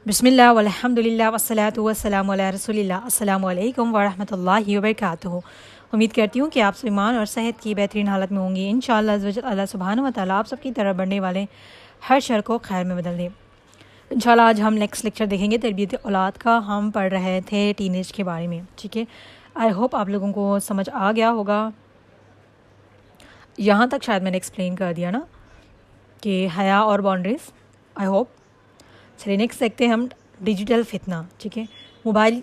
बिस्मिल्लाह वल्हम्दुलिल्लाह वस्सलातु वस्सलामु अला रसूलिल्लाह अस्सलामु अलैकुम वरहमतुल्लाहि वबरकातुहू। उम्मीद करती हूँ कि आप ईमान और सेहत की बेहतरीन हालत में होंगी। इंशाअल्लाह अल्लाह सुब्हानहू व तआला आप सबकी तरफ बढ़ने वाले हर शर को खैर में बदल दे। इंशाअल्लाह आज हम नेक्स्ट लेक्चर देखेंगे तरबियत औलाद का। हम पढ़ रहे थे टीनेज के बारे में, ठीक है। आई होप आप लोगों को समझ आ गया होगा। यहाँ तक शायद मैंने एक्सप्लेन कर दिया ना कि हया और बाउंड्रीज। I hope. चलिए नेक्स्ट देखते हैं हम डिजिटल फितना, ठीक है। मोबाइल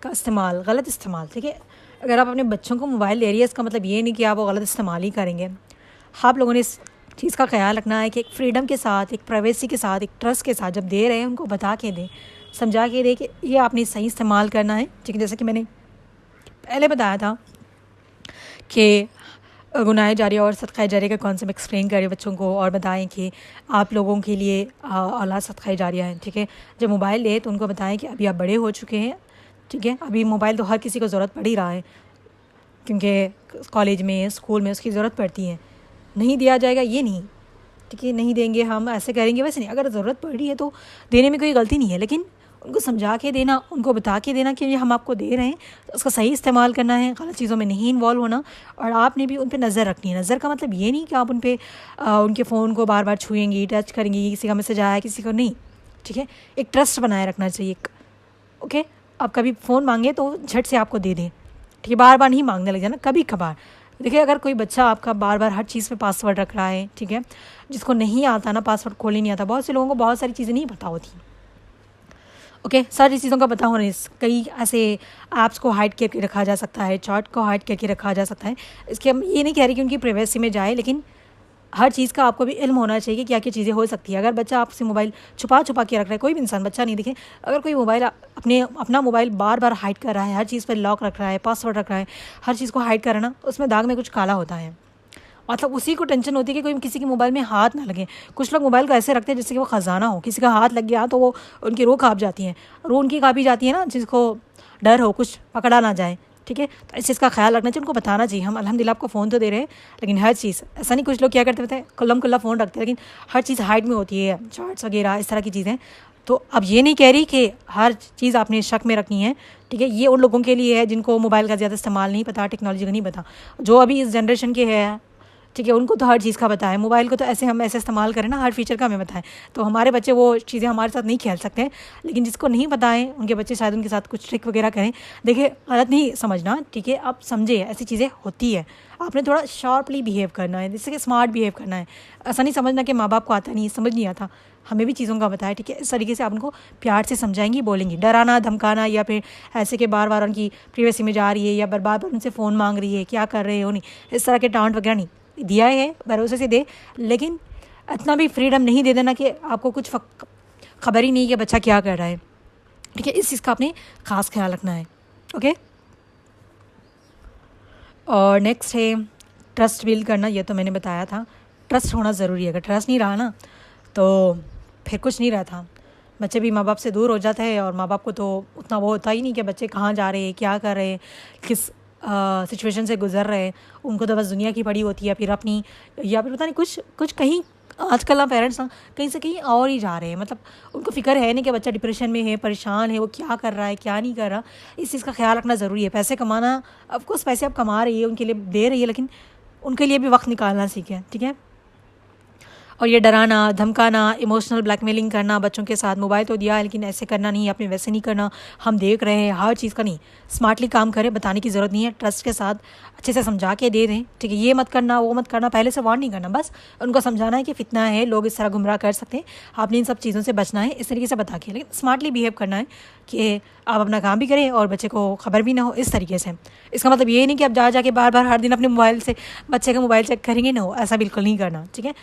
का इस्तेमाल, गलत इस्तेमाल, ठीक है। अगर आप अपने बच्चों को मोबाइल दे रही है इसका मतलब ये नहीं कि आप वो गलत इस्तेमाल ही करेंगे। आप लोगों ने इस चीज़ का ख्याल रखना है कि एक फ्रीडम के साथ, एक प्राइवेसी के साथ, एक ट्रस्ट के साथ जब दे रहे हैं उनको बता के दें, समझा के दें कि ये आपने सही इस्तेमाल करना है, ठीक है। जैसे कि मैंने पहले बताया था कि गुनाह जारिया और सदक़ा जारिया का कॉन्सेप्ट एक्सप्लेन करें बच्चों को और बताएं कि आप लोगों के लिए औलाद सदक़ा जारिया है, ठीक है। जब मोबाइल ले तो उनको बताएं कि अभी आप बड़े हो चुके हैं, ठीक है। अभी मोबाइल तो हर किसी को ज़रूरत पड़ ही रहा है क्योंकि कॉलेज में, स्कूल में उसकी ज़रूरत पड़ती है। नहीं दिया जाएगा ये नहीं, ठीक है। नहीं देंगे, हम ऐसे करेंगे वैसे नहीं। अगर ज़रूरत पड़ रही है तो देने में कोई गलती नहीं है, लेकिन उनको समझा के देना, उनको बता के देना कि ये हम आपको दे रहे हैं तो उसका सही इस्तेमाल करना है, गलत चीज़ों में नहीं इन्वॉल्व होना। और आपने भी उन पे नज़र रखनी है। नज़र का मतलब ये नहीं कि आप उन पे उनके फ़ोन को बार बार छुएंगी, टच करेंगी, किसी का मैसेज आया किसी को नहीं, ठीक है। एक ट्रस्ट बनाए रखना चाहिए। ओके, आप कभी फ़ोन मांगे तो झट से आपको दे दें, ठीक है। बार बार नहीं मांगने लग जाना, कभी कभार। देखिए अगर कोई बच्चा आपका बार बार हर चीज़ पे पासवर्ड रख रहा है, ठीक है, जिसको नहीं आता ना, पासवर्ड खोलने नहीं आता, बहुत से लोगों को बहुत सारी चीज़ें नहीं पता होती, ओके। सारी चीज़ों का पता होने, कई ऐसे ऐप्स को हाइड करके रखा जा सकता है, चार्ट को हाइड करके रखा जा सकता है। इसके हम ये नहीं कह रहे कि उनकी प्राइवेसी में जाए, लेकिन हर चीज़ का आपको भी इल्म होना चाहिए कि क्या क्या चीज़ें हो सकती है। अगर बच्चा आपसे मोबाइल छुपा छुपा के रख रहा है, कोई भी इंसान, बच्चा नहीं, देखे अगर कोई मोबाइल अपना मोबाइल बार बार हाइड कर रहा है, हर चीज़ पर लॉक रख रहा है, पासवर्ड रख रहा है, हर चीज़ को हाइड कर रहा है ना, उसमें दाग में कुछ काला होता है। मतलब उसी को टेंशन होती है कि कोई किसी के मोबाइल में हाथ ना लगे। कुछ लोग मोबाइल को ऐसे रखते हैं जैसे कि वो ख़जाना हो, किसी का हाथ लग गया तो वो उनकी रूह काँप जाती है, रूह उनकी काँपी जाती है ना, जिसको डर हो कुछ पकड़ा ना जाए, ठीक है। तो इस चीज़ का ख्याल रखना चाहिए, उनको बताना चाहिए। हम अल्हम्दुलिल्लाह आपको फ़ोन तो दे रहे हैं, लेकिन हर चीज़ ऐसा नहीं। कुछ लोग क्या करते हैं, खुल्लम खुल्ला फ़ोन रखते हैं, लेकिन हर चीज़ हाइड में होती है, चार्ट्स वगैरह इस तरह की चीज़ें। तो अब ये नहीं कह रही कि हर चीज़ आपने शक में रखनी है, ठीक है। ये उन लोगों के लिए है जिनको मोबाइल का ज़्यादा इस्तेमाल नहीं पता, टेक्नोलॉजी का नहीं पता। जो अभी इस जनरेशन के है, ठीक है, उनको तो हर चीज़ का पता है। मोबाइल को तो ऐसे हम ऐसे इस्तेमाल करें ना, हर फीचर का हमें पता है। तो हमारे बच्चे वो चीज़ें हमारे साथ नहीं खेल सकते, लेकिन जिसको नहीं पता है उनके बच्चे शायद उनके साथ कुछ ट्रिक वगैरह करें। देखिए गलत नहीं समझना, ठीक है, आप समझे ऐसी चीज़ें होती है, आपने थोड़ा शार्पली बिहेव करना है, जिससे कि स्मार्ट बिहेव करना है। ऐसा नहीं समझना कि माँ बाप को आता नहीं, समझ नहीं आता, हमें भी चीज़ों का पता है, ठीक है। इस तरीके से आप उनको प्यार से समझाएंगी, बोलेंगी। डराना धमकाना या फिर ऐसे कि बार बार उनकी प्राइवेसी में जा रही है या बार बार उनसे फ़ोन मांग रही है, क्या कर रहे हो, नहीं, इस तरह के टांट वगैरह नहीं। दिया है भरोसे से दे, लेकिन इतना भी फ्रीडम नहीं दे देना कि आपको कुछ खबर ही नहीं कि बच्चा क्या कर रहा है, ठीक है। इस चीज़ का आपने ख़ास ख्याल रखना है, ओके। और नेक्स्ट है ट्रस्ट बिल्ड करना। ये तो मैंने बताया था, ट्रस्ट होना ज़रूरी है। अगर ट्रस्ट नहीं रहा ना तो फिर कुछ नहीं रहता। बच्चे भी माँ बाप से दूर हो जाते हैं और माँ बाप को तो उतना वो होता ही नहीं कि बच्चे कहाँ जा रहे हैं, क्या कर रहे हैं, किस सिचुएशन से गुजर रहे हैं। उनको तो बस दुनिया की पड़ी होती है, फिर अपनी, या फिर पता नहीं कुछ कहीं आजकल ना पेरेंट्स ना कहीं से कहीं और ही जा रहे हैं। मतलब उनको फ़िक्र है नहीं कि बच्चा डिप्रेशन में है, परेशान है, वो क्या कर रहा है, क्या नहीं कर रहा। इस चीज़ का ख्याल रखना ज़रूरी है। पैसे कमाना, ऑफकोर्स पैसे आप कमा रही है, उनके लिए दे रही है, लेकिन उनके लिए भी वक्त निकालना सीखें, ठीक है। और ये डराना धमकाना, इमोशनल ब्लैकमेलिंग करना बच्चों के साथ, मोबाइल तो दिया है लेकिन ऐसे करना नहीं, आपने वैसे नहीं करना, हम देख रहे हैं, हर चीज़ का नहीं। स्मार्टली काम करें, बताने की ज़रूरत नहीं है, ट्रस्ट के साथ अच्छे से समझा के दे दें, ठीक है। ये मत करना, वो मत करना, पहले से वार्न नहीं करना, बस उनको समझाना है कि फितना है, लोग इस तरह गुमराह कर सकते हैं, आपने इन सब चीज़ों से बचना है, इस तरीके से बता के। लेकिन स्मार्टली बिहेव करना है कि आप अपना काम भी करें और बच्चे को खबर भी ना हो, इस तरीके से। इसका मतलब ये नहीं कि आप जाके बार बार हर दिन अपने मोबाइल से बच्चे का मोबाइल चेक करेंगे ना, हो, ऐसा बिल्कुल नहीं करना, ठीक है।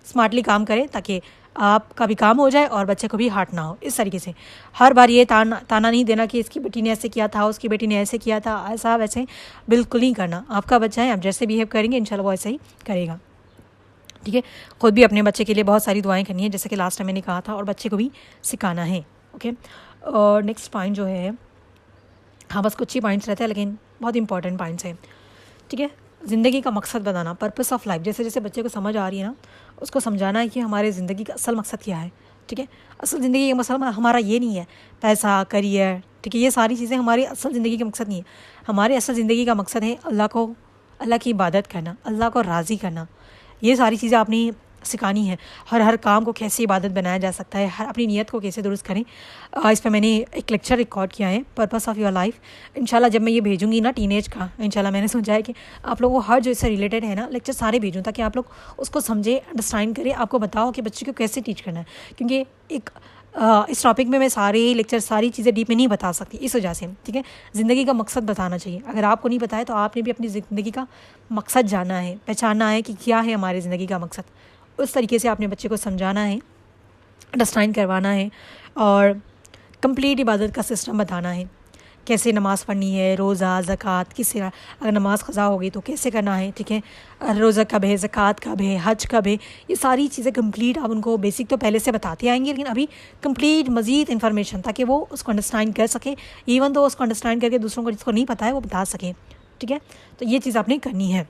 स्मार्टली काम करें ताकि आपका भी काम हो जाए और बच्चे को भी हार्ट ना हो। इस तरीके से हर बार ये ताना नहीं देना कि इसकी बेटी ने ऐसे किया था, उसकी बेटी ने ऐसे किया था, ऐसा वैसे बिल्कुल नहीं करना। आपका बच्चा है, आप जैसे बिहेव करेंगे इंशाल्लाह वो ऐसे ही करेगा, ठीक है। खुद भी अपने बच्चे के लिए बहुत सारी दुआएं करनी है, जैसे कि लास्ट टाइम मैंने कहा था, और बच्चे को भी सिखाना है, ओके। और नेक्स्ट पॉइंट जो है, हाँ बस कुछ ही पॉइंट्स रहते हैं लेकिन बहुत इंपॉर्टेंट पॉइंट्स हैं, ठीक है। ज़िंदगी का मकसद बताना, पर्पस ऑफ लाइफ। जैसे जैसे बच्चे को समझ आ रही है ना, उसको समझाना है कि हमारे ज़िंदगी का असल मकसद क्या है, ठीक है। असल ज़िंदगी का मकसद हमारा ये नहीं है पैसा, करियर, ठीक है, ये सारी चीज़ें हमारी असल ज़िंदगी का मकसद नहीं है। हमारे असल ज़िंदगी का मकसद है अल्लाह की इबादत करना, अल्लाह को राज़ी करना। ये सारी चीज़ें आपने सिखानी है। हर काम को कैसे इबादत बनाया जा सकता है, हर अपनी नीयत को कैसे दुरुस्त करें। इस पर मैंने एक लेक्चर रिकॉर्ड किया है, पर्पस ऑफ योर लाइफ। इंशाल्लाह जब मैं ये भेजूंगी ना टीनेज का, इंशाल्लाह मैंने सोचा है कि आप लोगों को हर जो इससे रिलेटेड है ना लेक्चर सारे भेजूँ, ताकि आप लोग उसको समझे, अंडरस्टैंड करें, आपको बताओ कि बच्चे को कैसे टीच करना है। क्योंकि इस टॉपिक में मैं सारे लेक्चर, सारी चीज़ें डीप में नहीं बता सकती इस वजह से, ठीक है। ज़िंदगी का मकसद बताना चाहिए। अगर आपको नहीं पता है तो आपने भी अपनी ज़िंदगी का मकसद जानना है, पहचानना है कि क्या है हमारी ज़िंदगी का मकसद। उस तरीके से आपने बच्चे को समझाना है, अंडरस्टैंड करवाना है और कंप्लीट इबादत का सिस्टम बताना है। कैसे नमाज़ पढ़नी है, रोज़ा, ज़कात, किससे अगर नमाज़ क़ज़ा हो गई तो कैसे करना है, ठीक है। रोज़ा कब है, ज़कात कब है, हज कब है, ये सारी चीज़ें कंप्लीट आप उनको बेसिक तो पहले से बताते आएंगे, लेकिन अभी कंप्लीट मज़ीद इन्फॉर्मेशन, ताकि वो उसको अंडरस्टैंड कर सके, इवन तो उसको अंडरस्टैंड करके दूसरों को जिसको नहीं पता है वो बता सके, ठीक है। तो ये चीज़ आपने करनी है,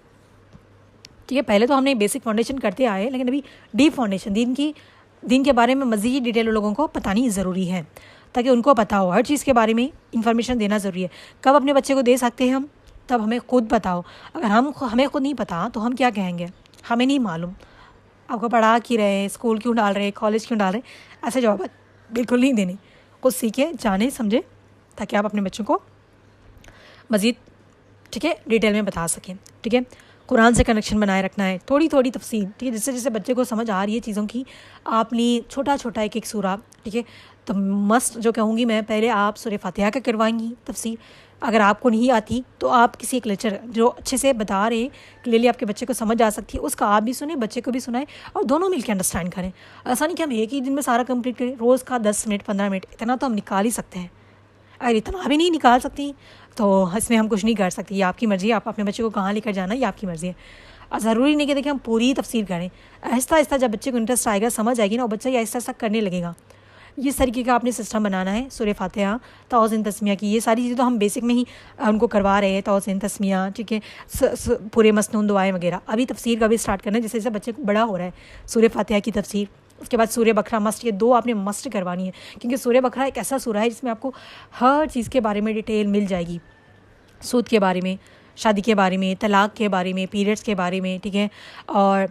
ठीक है। पहले तो हमने बेसिक फाउंडेशन करते आए, लेकिन अभी डीप फाउंडेशन, दीन के बारे में मज़ीद डिटेल लोगों को बतानी ज़रूरी है, ताकि उनको पता हो। हर चीज़ के बारे में इंफॉर्मेशन देना ज़रूरी है। कब अपने बच्चे को दे सकते हैं हम, तब हमें खुद बताओ। अगर हमें खुद नहीं पता तो हम क्या कहेंगे, हमें नहीं मालूम, आपको पढ़ा क्यों रहे, स्कूल क्यों डाल रहे, कॉलेज क्यों डाल रहे, ऐसे जवाब बिल्कुल नहीं देने। खुद सीखे, जाने, समझे, ताकि आप अपने बच्चों को मज़ीद, ठीक है, डिटेल में बता सकें, ठीक है। कुरान से कनेक्शन बनाए रखना है, थोड़ी थोड़ी तफसील, ठीक है। जैसे जैसे बच्चे को समझ आ रही है चीज़ों की, आपने छोटा छोटा एक एक सूरा, ठीक है। तो मस्ट जो कहूँगी मैं, पहले आप सूरह फातिहा का करवाएंगी तफसीर। अगर आपको नहीं आती तो आप किसी एक लेक्चर जो अच्छे से बता रहे, क्लियरली आपके बच्चे को समझ आ सकती है, उसका आप भी सुने, बच्चे को भी सुनाएं और दोनों मिलकर अंडरस्टैंड करें। ऐसा नहीं कि हम एक ही दिन में सारा कंप्लीट करें, रोज़ का 10 मिनट 15 मिनट इतना तो हम निकाल ही सकते हैं। अगर इतना भी नहीं निकाल सकती तो इसमें हम कुछ नहीं कर सकते। ये आपकी मर्ज़ी है, आप अपने बच्चे को कहाँ लेकर जाना है ये आपकी मर्ज़ी है। और ज़रूरी नहीं कि देखिए हम पूरी तफसीर करें, आहिस्ता आहिस्ता जब बच्चे को इंटरेस्ट आएगा, समझ आएगी ना, और बच्चा ये आहिस्ता आहिस्ता करने लगेगा। इस तरीके का आपने सिस्टम बनाना है। सूरह फातिहा, तौज़ीन तस्मिया की, ये सारी चीज़ें तो हम बेसिक में ही उनको करवा रहे हैं, तौज़ीन तस्मिया, ठीक है, पूरे मसनून दुआएं वगैरह। अभी तफसीर का भी स्टार्ट करना है, जैसे जैसे बच्चे को बड़ा हो रहा है। सूरह फातिहा की तफसीर, उसके बाद सूरह बकरा मस्ट, ये 2 आपने मस्ट करवानी है, क्योंकि सूरह बकरा एक ऐसा सूरा है जिसमें आपको हर चीज़ के बारे में डिटेल मिल जाएगी। सूद के बारे में, शादी के बारे में, तलाक़ के बारे में, पीरियड्स के बारे में, ठीक है, और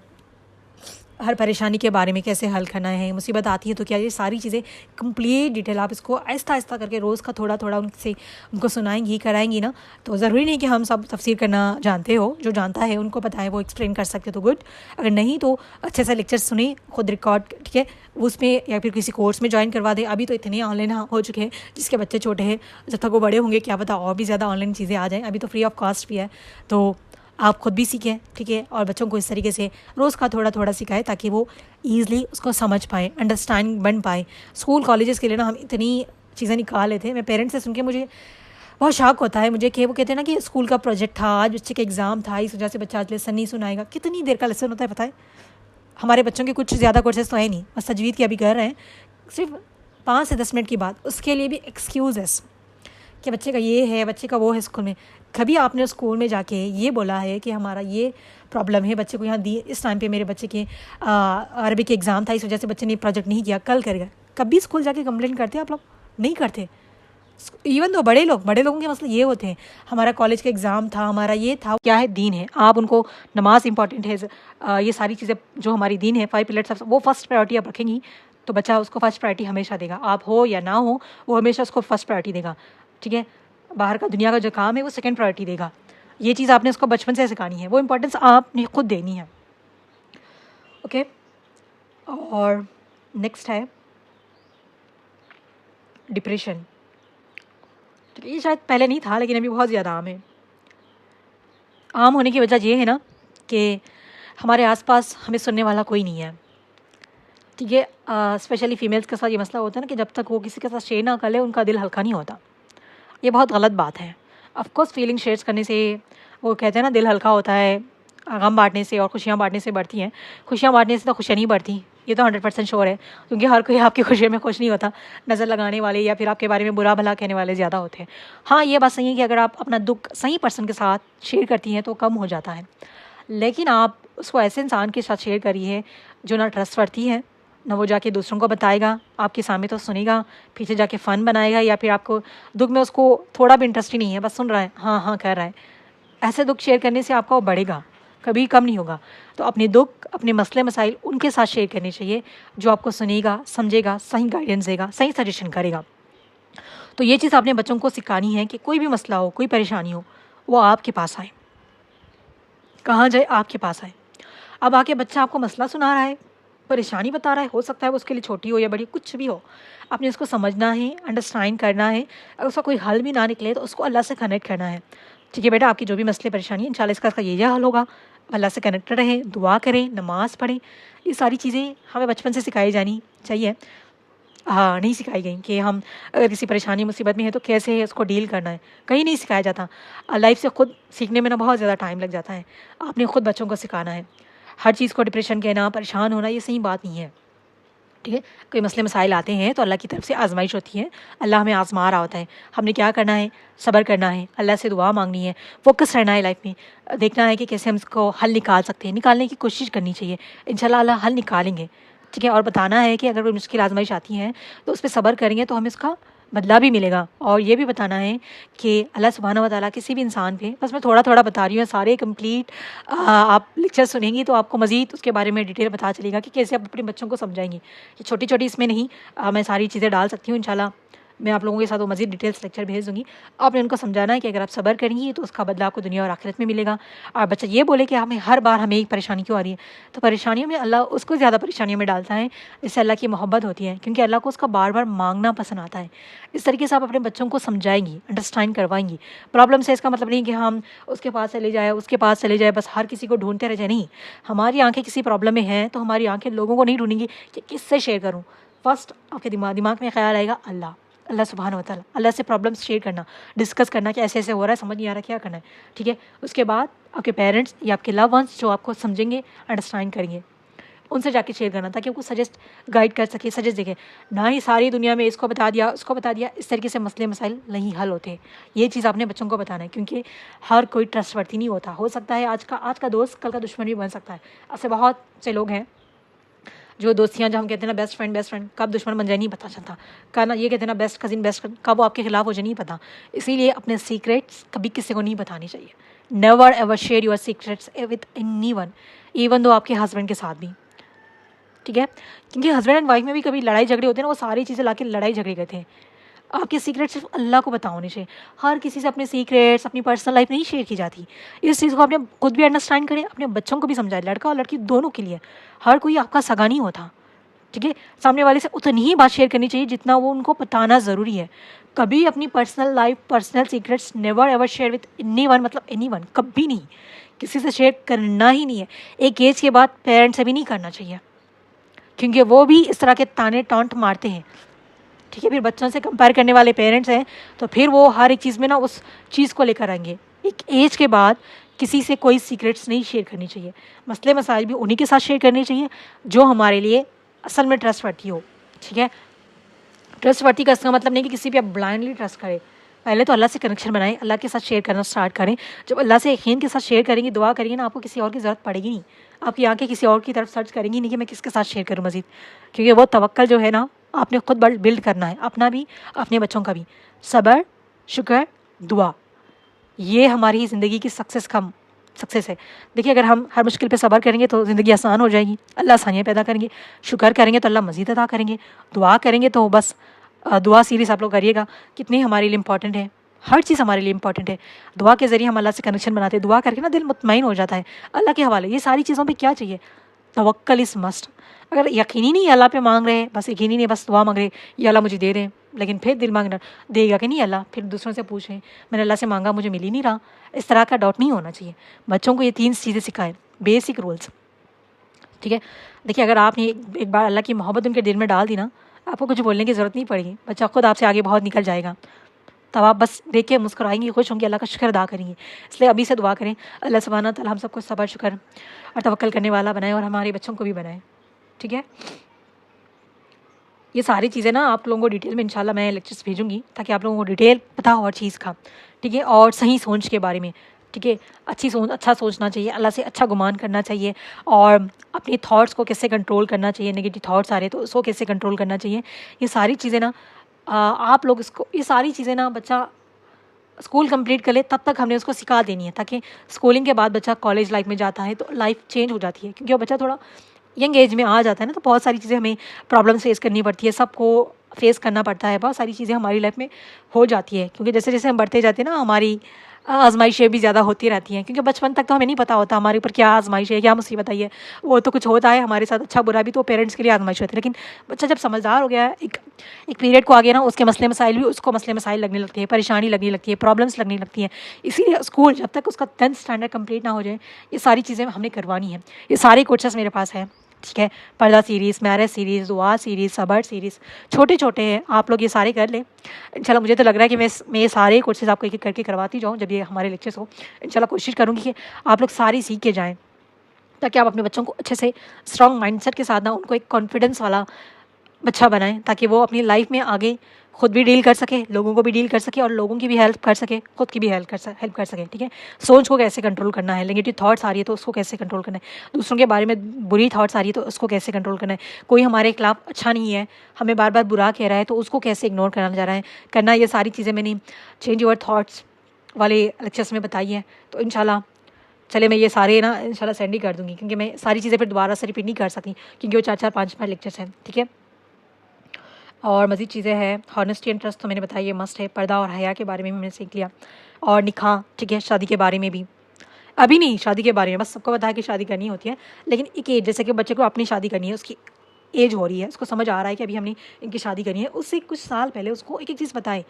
हर परेशानी के बारे में कैसे हल करना है, मुसीबत आती है तो क्या, ये सारी चीज़ें कंप्लीट डिटेल आप इसको आहिस्ता आहिस्ता करके रोज़ का थोड़ा थोड़ा उनको सुनाएंगी, कराएंगी ना। तो ज़रूरी नहीं कि हम सब तफसीर करना जानते हो, जो जानता है उनको पता है वो एक्सप्लेन कर सकते तो गुड, अगर नहीं तो अच्छे से लेक्चर सुने, खुद रिकॉर्ड, ठीक है, उसमें या फिर किसी कोर्स में ज्वाइन करवा दे। अभी तो इतने ऑनलाइन हो चुके हैं, जिसके बच्चे छोटे हैं, जब तक वो बड़े होंगे क्या पता और भी ज़्यादा ऑनलाइन चीज़ें आ जाएँ। अभी तो फ्री ऑफ कॉस्ट भी है, तो आप खुद भी सीखें, ठीक है, और बच्चों को इस तरीके से रोज़ का थोड़ा थोड़ा सिखाएं, ताकि वो ईज़िली उसको समझ पाएँ, अंडरस्टैंड बन पाए। स्कूल कॉलेजेस के लिए ना हम इतनी चीज़ें निकाल लेते हैं। मैं पेरेंट्स से सुन के मुझे बहुत शौक होता है मुझे, कि वो कहते हैं ना कि स्कूल का प्रोजेक्ट था, आज बच्चे का एग्ज़ाम था, इस वजह से बच्चा आज लेसन नहीं सुनाएगा। कितनी देर का लेसन होता है पता है? हमारे बच्चों के कुछ ज़्यादा कोर्सेज तो है नहीं, बस तजवीद की अभी कर रहे हैं, सिर्फ 5 से 10 मिनट की बात, उसके लिए भी एक्सक्यूज़ है कि बच्चे का ये है, बच्चे का वो है। स्कूल में कभी आपने स्कूल में जाके ये बोला है कि हमारा ये प्रॉब्लम है, बच्चे को यहाँ दी, इस टाइम पे मेरे बच्चे के अरबी के एग्ज़ाम था, इस वजह से बच्चे ने प्रोजेक्ट नहीं किया, कल करेगा? कभी स्कूल जाके कंप्लेंट करते हैं आप लोग? नहीं करते। इवन तो बड़े लोगों के मसले ये होते हैं, हमारा कॉलेज का एग्ज़ाम था, हमारा ये था, क्या है, दीन है। आप उनको नमाज इंपॉर्टेंट है, ये सारी चीज़ें जो हमारी दीन है, 5 पिलर्स, वो फर्स्ट प्रायोरिटी आप रखेंगी तो बच्चा उसको फर्स्ट प्रायोरिटी हमेशा देगा। आप हो या ना हो, वो हमेशा उसको फर्स्ट प्रायोरिटी देगा, ठीक है। बाहर का दुनिया का जो काम है वो सेकंड प्रायोरिटी देगा। ये चीज़ आपने उसको बचपन से सिखानी है, वो इंपॉर्टेंस आपने खुद देनी है, ओके। और नेक्स्ट है डिप्रेशन। ये शायद पहले नहीं था, लेकिन अभी बहुत ज़्यादा आम है। आम होने की वजह ये है ना कि हमारे आसपास हमें सुनने वाला कोई नहीं है, ठीक है। स्पेशली फीमेल्स के साथ ये मसला होता है ना कि जब तक वो किसी के साथ शेयर ना कर ले, उनका दिल हल्का नहीं होता। ये बहुत गलत बात है। ऑफकोर्स फीलिंग शेयर करने से, वो कहते हैं ना, दिल हल्का होता है, गम बांटने से और खुशियाँ बांटने से बढ़ती हैं। खुशियाँ बांटने से तो खुशियाँ नहीं बढ़ती, ये तो 100% श्योर है, क्योंकि हर कोई आपकी खुशियों में खुश नहीं होता। नज़र लगाने वाले या फिर आपके बारे में बुरा भला कहने वाले ज़्यादा होते हैं। हाँ, ये बात सही है कि अगर आप अपना दुख सही पर्सन के साथ शेयर करती हैं तो कम हो जाता है, लेकिन आप उसको ऐसे इंसान के साथ शेयर करिए जो ना ट्रस्टवर्थी है, ना वो जाके दूसरों को बताएगा, आपके सामने तो सुनेगा, पीछे जाके फ़न बनाएगा, या फिर आपको दुख में उसको थोड़ा भी इंटरेस्ट ही नहीं है, बस सुन रहा है, हाँ हाँ कर रहा है। ऐसे दुख शेयर करने से आपका वो बढ़ेगा, कभी कम नहीं होगा। तो अपने दुख, अपने मसले मसाइल उनके साथ शेयर करने चाहिए जो आपको सुनेगा, समझेगा, सही गाइडेंस देगा, सही सजेशन करेगा। तो ये चीज़ आपने बच्चों को सिखानी है कि कोई भी मसला हो, कोई परेशानी हो, वो आपके पास आए। कहाँ जाए? आपके पास आए। अब आके बच्चा आपको मसला सुना रहा है, परेशानी बता रहा है, हो सकता है वो उसके लिए छोटी हो या बड़ी, कुछ भी हो, आपने उसको समझना है, अंडरस्टैंड करना है। अगर उसका कोई हल भी ना निकले तो उसको अल्लाह से कनेक्ट करना है। ठीक है बेटा, आपकी जो भी मसले परेशानी है इंशाल्लाह इसका ये हल होगा। अल्लाह से कनेक्टेड रहें, दुआ करें, नमाज़ पढ़ें। ये सारी चीज़ें हमें बचपन से सिखाई जानी चाहिए। हाँ, नहीं सिखाई गई कि हम अगर किसी परेशानी मुसीबत में है तो कैसे उसको डील करना है, कहीं नहीं सिखाया जाता। लाइफ से खुद सीखने में ना बहुत ज़्यादा टाइम लग जाता है। आपने खुद बच्चों को सिखाना है। हर चीज़ को डिप्रेशन कहना, परेशान होना, ये सही बात नहीं है। ठीक है, कोई मसले मसाइल आते हैं तो अल्लाह की तरफ से आजमाइश होती है। अल्लाह हमें आजमा रहा होता है। हमने क्या करना है? सब्र करना है, अल्लाह से दुआ मांगनी है, फोकस रहना है लाइफ में, देखना है कि कैसे हम इसको हल निकाल सकते हैं, निकालने की कोशिश करनी चाहिए। इंशाल्लाह अल्लाह हल निकालेंगे। ठीक है, और बताना है कि अगर कोई मुश्किल आजमाइश आती है तो उस पर सब्र करेंगे तो हमें उसका बदला भी मिलेगा। और ये भी बताना है कि अल्लाह सुब्हानहू व तआला किसी भी इंसान पे, बस मैं थोड़ा थोड़ा बता रही हूँ, सारे कंप्लीट आप लेक्चर सुनेंगी तो आपको मज़ीद उसके बारे में डिटेल पता चलेगा कि कैसे आप अपने बच्चों को समझाएंगी। ये छोटी छोटी इसमें नहीं, मैं सारी चीज़ें डाल सकती हूँ इंशाल्लाह। मैं आप लोगों के साथ वो मज़ीद डिटेल्स लेक्चर भेज दूँगी। आपने उनको समझाना है कि अगर आप सब्र करेंगी तो उसका बदला आपको दुनिया और आखिरत में मिलेगा। और बच्चा ये बोले कि हमें हर बार हमें एक परेशानी क्यों आ रही है, तो परेशानियों में अल्लाह उसको ज़्यादा परेशानियों में डालता है, इससे अल्लाह की मोहब्बत होती है, क्योंकि अल्लाह को उसका बार बार मांगना पसंद आता है। इस तरीके से आप अपने बच्चों को समझाएंगी, अंडरस्टैंड करवाएंगी। प्रॉब्लम से इसका मतलब नहीं कि हम उसके पास चले जाए, उसके पास चले जाए, बस हर किसी को ढूंढते रह जाए। नहीं, हमारी आंखें किसी प्रॉब्लम में हैं तो हमारी आंखें लोगों को नहीं ढूंढेंगी कि किससे शेयर करूँ। फर्स्ट आपके दिमाग में ख्याल आएगा अल्लाह, अल्लाह सुब्हानहू व तआला, अल्लाह से प्रॉब्लम्स शेयर करना, डिस्कस करना कि ऐसे ऐसे हो रहा है, समझ नहीं आ रहा क्या करना है। ठीक है, उसके बाद आपके पेरेंट्स या आपके लव वंस जो आपको समझेंगे, अंडरस्टैंड करेंगे, उनसे जाके शेयर करना ताकि उनको सजेस्ट गाइड कर सके, सजेस्ट देखे। ना ही सारी दुनिया में इसको बता दिया, उसको बता दिया, इस तरीके से मसले मसाइल नहीं हल होते। ये चीज़ आपने बच्चों को बताना है, क्योंकि हर कोई ट्रस्टवर्दी नहीं होता। हो सकता है आज का दोस्त कल का दुश्मन भी बन सकता है। ऐसे बहुत से लोग हैं जो दोस्तियाँ, जो हम कहते हैं ना बेस्ट फ्रेंड, कब दुश्मन बन जाए नहीं पता चलता। का ना ये कहते हैं ना बेस्ट कजिन, कब वो आपके खिलाफ हो जाए नहीं पता। इसीलिए अपने सीक्रेट्स कभी किसी को नहीं बतानी चाहिए। Never ever share your secrets with anyone, even though आपके हस्बैंड के साथ भी। ठीक है, क्योंकि हस्बैंड एंड वाइफ में भी कभी लड़ाई झगड़े होते हैं ना, वो सारी चीज़ें लाके लड़ाई झगड़े करते हैं। आपके सीक्रेट सिर्फ अल्लाह को पता होने चाहिए। हर किसी से अपने सीक्रेट्स, अपनी पर्सनल लाइफ नहीं शेयर की जाती। इस चीज़ को आपने खुद भी अंडरस्टैंड करें, अपने बच्चों को भी समझाएं, लड़का और लड़की दोनों के लिए। हर कोई आपका सगा नहीं होता। ठीक है, सामने वाले से उतनी ही बात शेयर करनी चाहिए जितना वो उनको बताना ज़रूरी है। कभी अपनी personal life, personal secrets never ever share with anyone, मतलब एनीवन, कभी नहीं, किसी से शेयर करना ही नहीं है। एक एज के बाद पेरेंट्स से भी नहीं करना चाहिए, क्योंकि वो भी इस तरह के ताने टॉन्ट मारते हैं। ठीक है, फिर बच्चों से कंपेयर करने वाले पेरेंट्स हैं तो फिर वो हर एक चीज़ में ना उस चीज़ को लेकर आएंगे। एक एज के बाद किसी से कोई सीक्रेट्स नहीं शेयर करनी चाहिए। मसले मसाइल भी उन्हीं के साथ शेयर करने चाहिए जो हमारे लिए असल में ट्रस्टवर्दी हो। ठीक है, ट्रस्टवर्दी का इसका मतलब नहीं कि किसी पे आप ब्लाइंडली ट्रस्ट करें। पहले तो अल्लाह से कनेक्शन बनाएं, अल्लाह के साथ शेयर करना स्टार्ट करें। जब अल्लाह से यकीन के साथ शेयर करेंगे, दुआ करेंगे ना, आपको किसी और की ज़रूरत पड़ेगी नहीं। आपकी आंखें किसी और की तरफ सर्च करेंगी नहीं कि मैं किसके साथ शेयर करूँ मज़ीद, क्योंकि वो तवक्कल जो है ना आपने खुद बिल्ड करना है, अपना भी, अपने बच्चों का भी। सब्र, शुक्र, दुआ, ये हमारी ज़िंदगी की सक्सेस है। देखिए, अगर हम हर मुश्किल पे सब्र करेंगे तो ज़िंदगी आसान हो जाएगी, अल्लाह आसानियाँ पैदा करेंगे। शुक्र करेंगे तो अल्लाह मज़ीद अता करेंगे। दुआ करेंगे तो बस दुआ सीरीज़ आप लोग करिएगा, कितनी हमारे लिए इंपॉर्टेंट है। हर चीज़ हमारे लिए इंपॉर्टेंट है। दुआ के ज़रिए हम अल्लाह से कनेक्शन बनाते हैं। दुआ करके ना दिल मुतमईन हो जाता है, अल्लाह के हवाले। ये सारी चीज़ों पे क्या चाहिए? तवक्कल इज़ मस्ट। अगर यकीनी नहीं अल्लाह पे मांग रहे हैं, बस यकीनी नहीं, बस दुआ मांग रहे हैं, ये अल्लाह मुझे दे रहे हैं, लेकिन फिर दिल मांगना देगा कि नहीं अल्लाह, फिर दूसरों से पूछें, मैंने अल्लाह से मांगा मुझे मिल ही नहीं रहा। इस तरह का डाउट नहीं होना चाहिए। बच्चों को ये 3 चीज़ें सिखाएं, बेसिक रूल्स। ठीक है, देखिए, अगर आपने एक बार अल्लाह की मोहब्बत उनके दिल में डाल दी ना, आपको कुछ बोलने की ज़रूरत नहीं पड़ेगी। बच्चा खुद आपसे आगे बहुत निकल जाएगा। तब आप बस देख के मुस्कुराएंगी, खुश होंगी, अल्लाह का शुक्र अदा करेंगी। इसलिए अभी से दुआ करें, अल्लाह सुब्हानहू व तआला हम सबको सब्र, शुक्र और तवक्कल करने वाला बनाए, और हमारे बच्चों को भी बनाए। ठीक है, ये सारी चीज़ें ना आप लोगों को डिटेल में इंशाल्लाह मैं लेक्चर्स भेजूँगी, ताकि आप लोगों को डिटेल पता हो हर चीज़ का। ठीक है, और सही सोच के बारे में, ठीक है। अच्छा सोचना चाहिए, अल्लाह से अच्छा गुमान करना चाहिए, और अपने थॉट्स को कैसे कंट्रोल करना चाहिए, नेगेटिव थॉट्स आ रहे तो उसको कैसे कंट्रोल करना चाहिए। ये सारी चीज़ें ना आप लोग इसको, ये सारी चीज़ें ना बच्चा स्कूल कंप्लीट कर ले तब तक हमने उसको सिखा देनी है, ताकि स्कूलिंग के बाद बच्चा कॉलेज लाइफ में जाता है तो लाइफ चेंज हो जाती है, क्योंकि वो बच्चा थोड़ा यंग एज में आ जाता है ना, तो बहुत सारी चीज़ें हमें प्रॉब्लम फेस करनी पड़ती है, सबको फेस करना पड़ता है, बहुत सारी चीज़ें हमारी लाइफ में हो जाती है, क्योंकि जैसे जैसे हम बढ़ते जाते हैं ना हमारी आजमाइशें भी ज़्यादा होती रहती हैं, क्योंकि बचपन तक तो हमें नहीं पता होता हमारे ऊपर क्या आजमाइश है, क्या मुसीबत आई है, वो तो कुछ होता है हमारे साथ अच्छा बुरा भी, तो पेरेंट्स के लिए आजमाइश होती है। लेकिन बच्चा जब समझदार हो गया है, एक पीरियड को आ गया ना, उसके मसले मसाइल भी उसको मसले मसाइल लगने लगती है, परेशानी लगने लगती है, प्रॉब्लम्स लगने लगती हैं। इसीलिए स्कूल जब तक उसका 10th स्टैंडर्ड कंप्लीट ना हो जाए, ये सारी चीज़ें हमने करवानी है। ये सारे कोर्सेस मेरे पास हैं, ठीक है। पर्दा सीरीज़, मैरिज सीरीज़, दुआ सीरीज़, सबर सीरीज़, छोटे छोटे हैं, आप लोग ये सारे कर लें इंशाल्लाह। मुझे तो लग रहा है कि मैं ये सारे कोर्सेज़ आपको एक एक करके करवाती जाऊँ जब ये हमारे लेक्चर्स हो। इंशाल्लाह कोशिश करूँगी कि आप लोग सारी सीख के जाएँ, ताकि आप अपने बच्चों को अच्छे से स्ट्रॉन्ग माइंडसेट के साथ ना उनको एक कॉन्फिडेंस वाला बच्चा बनाएं, ताकि वो अपनी लाइफ में आगे खुद भी डील कर सके, लोगों को भी डील कर सके, और लोगों की भी हेल्प कर सके, खुद की भी हेल्प कर सके, ठीक है। सोच को कैसे कंट्रोल करना है, नेगेटिव थॉट्स आ रही है तो उसको कैसे कंट्रोल करना है, दूसरों के बारे में बुरी थॉट्स आ रही है तो उसको कैसे कंट्रोल करना है, कोई हमारे खिलाफ अच्छा नहीं है, हमें बार बार बुरा कह रहा है तो उसको कैसे इग्नोर करना, ये सारी चीज़ें मैंने चेंज योर थॉट्स वाले लेक्चर्स में बताई है। तो इंशाल्लाह चले मैं ये सारे ना इंशाल्लाह सेंड ही कर दूँगी, क्योंकि मैं सारी चीज़ें फिर दोबारा से रिपीट नहीं कर सकती, क्योंकि वो 4-4 5-5 लेक्चर्स हैं, ठीक है। और मज़ीद चीज़ें हैं, हॉनेस्टी एंड ट्रस्ट तो मैंने बताया ये मस्ट है, पर्दा और हया के बारे में भी मैंने सीख लिया, और निकाह, ठीक है, शादी के बारे में भी, अभी नहीं शादी के बारे में, बस सबको बताया कि शादी करनी होती है, लेकिन एक एज, जैसे कि बच्चे को अपनी शादी करनी है, उसकी एज हो रही है, उसको समझ आ रहा है कि अभी हमने इनकी शादी करनी है, उससे कुछ साल पहले उसको एक एक चीज़ बताएं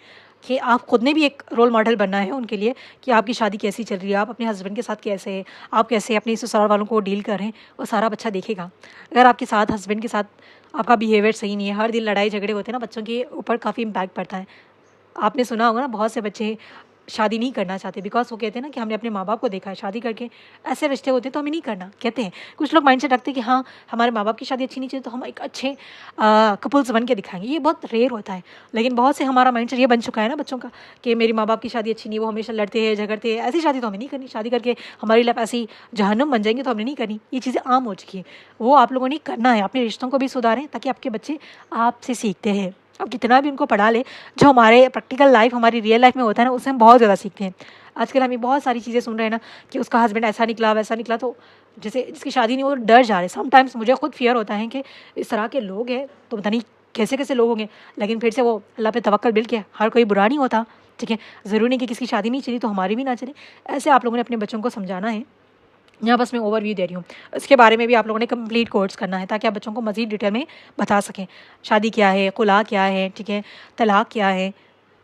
कि आप खुद ने भी एक रोल मॉडल बनना है उनके लिए, कि आपकी शादी कैसी चल रही है, आप अपने हस्बैंड के साथ कैसे हैं, आप कैसे अपने ससुराल वालों को डील कर रहे हैं, वो सारा बच्चा देखेगा। अगर आपके साथ हस्बैंड के साथ आपका बिहेवियर सही नहीं है, हर दिन लड़ाई झगड़े होते हैं ना, बच्चों के ऊपर काफ़ी इम्पैक्ट पड़ता है। आपने सुना होगा ना, बहुत से बच्चे शादी नहीं करना चाहते, बिकॉज वो कहते हैं ना कि हमने अपने माँ बाप को देखा है शादी करके ऐसे रिश्ते होते हैं तो हमें नहीं करना, कहते हैं। कुछ लोग माइंडसेट रखते हैं कि हाँ हमारे माँ बाप की शादी अच्छी नहीं चाहिए तो हम एक अच्छे कपल्स बन के दिखाएंगे, ये बहुत रेयर होता है। लेकिन बहुत से हमारा माइंडसेट ये बन चुका है ना बच्चों का, कि मेरे माँ बाप की शादी अच्छी नहीं, वो हमेशा लड़ते हैं झगड़ते हैं, ऐसी शादी तो हमें नहीं करनी, शादी करके हमारी लाइफ ऐसी जहन्नुम बन जाएंगे तो हमने नहीं करनी। ये चीज़ें आम हो चुकी है, वो आप लोगों ने करना है, अपने रिश्तों को भी सुधारें ताकि आपके बच्चे आपसे सीखते हैं। अब कितना भी उनको पढ़ा ले, जो हमारे प्रैक्टिकल लाइफ हमारी रियल लाइफ में होता है ना, उससे हम बहुत ज़्यादा सीखते हैं। आजकल हम ये बहुत सारी चीज़ें सुन रहे हैं ना कि उसका हस्बैंड ऐसा निकला वैसा निकला, तो जैसे जिसकी शादी नहीं हो तो डर जा रहे हैं। समटाइम्स मुझे खुद फियर होता है कि इस तरह के लोग हैं तो पता नहीं कैसे कैसे लोग होंगे, लेकिन फिर से वो अल्लाह पे तवक्कल बिल के, हर कोई बुरा नहीं होता, ठीक है। ज़रूरी नहीं कि किसी की शादी नहीं चली तो हमारी भी ना चले, ऐसे आप लोगों ने अपने बच्चों को समझाना है। यहाँ बस मैं ओवरव्यू दे रही हूँ, इसके बारे में भी आप लोगों ने कंप्लीट कोर्स करना है ताकि आप बच्चों को मज़ीद डिटेल में बता सकें, शादी क्या है, खुला क्या है, ठीक है, तलाक क्या है,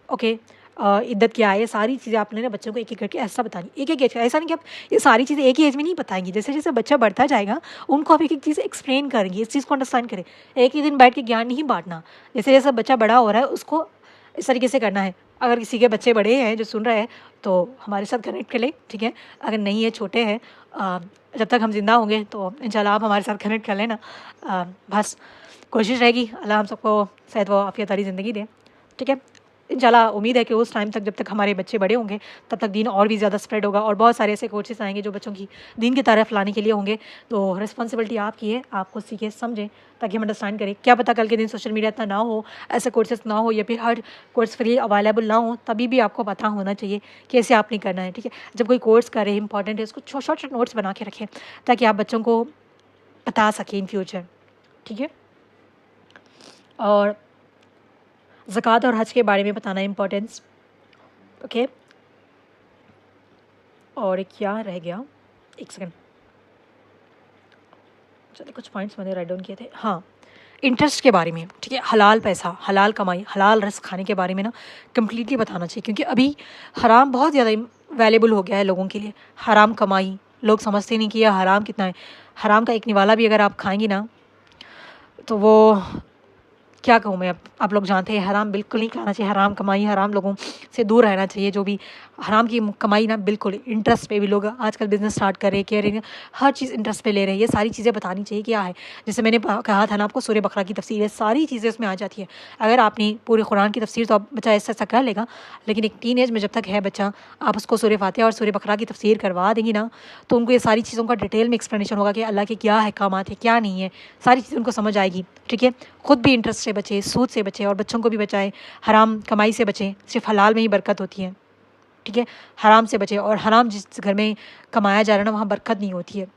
ओके, इद्दत क्या है, ये सारी चीज़ें आपने ना बच्चों को एक एक करके ऐसा बतानी, एक एक एज, ऐसा नहीं कि आप ये सारी चीज़ें एक ही एज में नहीं बताएंगी, जैसे जैसे बच्चा बढ़ता जाएगा उनको आप एक एक चीज़ एक्सप्लेन करेंगे, इस चीज़ को अंडरस्टैंड करें। एक ही दिन बैठ के ज्ञान नहीं बांटना, जैसे जैसे बच्चा बड़ा हो रहा है उसको इस तरीके से करना है। अगर किसी के बच्चे बड़े हैं जो सुन रहे हैं तो हमारे साथ कनेक्ट कर ले, ठीक है। अगर नहीं है, छोटे हैं, जब तक हम जिंदा होंगे तो इंशाल्लाह आप हमारे साथ कनेक्ट कर लेना। बस कोशिश रहेगी, अल्लाह हम सबको सेहत व आफियत वाली ज़िंदगी दे, ठीक है। इंशाल्लाह उम्मीद है कि उस टाइम तक जब तक हमारे बच्चे बड़े होंगे तब तक दीन और भी ज़्यादा स्प्रेड होगा, और बहुत सारे ऐसे कोर्सेज आएंगे जो बच्चों की दीन की तरफ लाने के लिए होंगे। तो रिस्पॉन्सिबिलिटी आपकी है, आपको सीखे समझें ताकि हम अंडरस्टैंड करें। क्या पता कल के दिन सोशल मीडिया इतना ना हो, ऐसे कोर्सेज ना हो, या फिर हर कोर्स फ्री अवेलेबल ना हो, तभी भी आपको पता होना चाहिए कैसे आपने करना है, ठीक है। जब कोई कोर्स करे इंपॉर्टेंट है, उसको शॉर्ट शॉर्ट नोट्स बना के रखें ताकि आप बच्चों को बता सकें इन फ्यूचर, ठीक है। और ज़कात और हज के बारे में बताना इम्पोर्टेंस, ओके। और क्या रह गया, एक सेकंड, चलिए कुछ पॉइंट्स मैंने राइट डाउन किए थे। हाँ, इंटरेस्ट के बारे में, ठीक है, हलाल पैसा, हलाल कमाई, हलाल रिस्क खाने के बारे में ना कम्प्लीटली बताना चाहिए, क्योंकि अभी हराम बहुत ज़्यादा वैल्यूबल हो गया है लोगों के लिए। हराम कमाई, लोग समझते नहीं कि यह हराम कितना है। हराम का एक निवाला भी अगर आप खाएंगी ना तो वो क्या कहूँ मैं, अब आप लोग जानते हैं हराम बिल्कुल नहीं खाना चाहिए, हराम कमाई, हराम लोगों से दूर रहना चाहिए। जो भी हराम की कमाई ना, बिल्कुल इंटरेस्ट पे भी लोग आजकल बिजनेस स्टार्ट कर रहे हैं, कह रहे हैं हर चीज़ इंटरेस्ट पे ले रहे हैं। ये सारी चीज़ें बतानी चाहिए क्या है। जैसे मैंने कहा था ना आपको, सूरह बकरा की तफसीर है, सारी चीज़ें उसमें आ जाती है। अगर आपने पूरे कुरान की तफसीर तो बच्चा ऐसा ऐसा कर लेगा, लेकिन एक टीन एज में जब तक है बच्चा, आप उसको सूरह फातिहा और सूरह बकरा की तफसीर करवा देंगी ना, तो उनको ये सारी चीज़ों का डिटेल में एक्सप्लेनेशन होगा कि अल्लाह के क्या अहकामात है, क्या नहीं है, सारी चीज़ें उनको समझ आएगी। ठीक है, खुद भी इंटरेस्ट से बचे, सूद से बचे, और बच्चों को भी बचाएं, हराम कमाई से बचें। सिर्फ हलाल में ही बरकत होती है। ठीक है, हराम से बचे, और हराम जिस घर में कमाया जा रहा है ना, वहाँ बरकत नहीं होती है।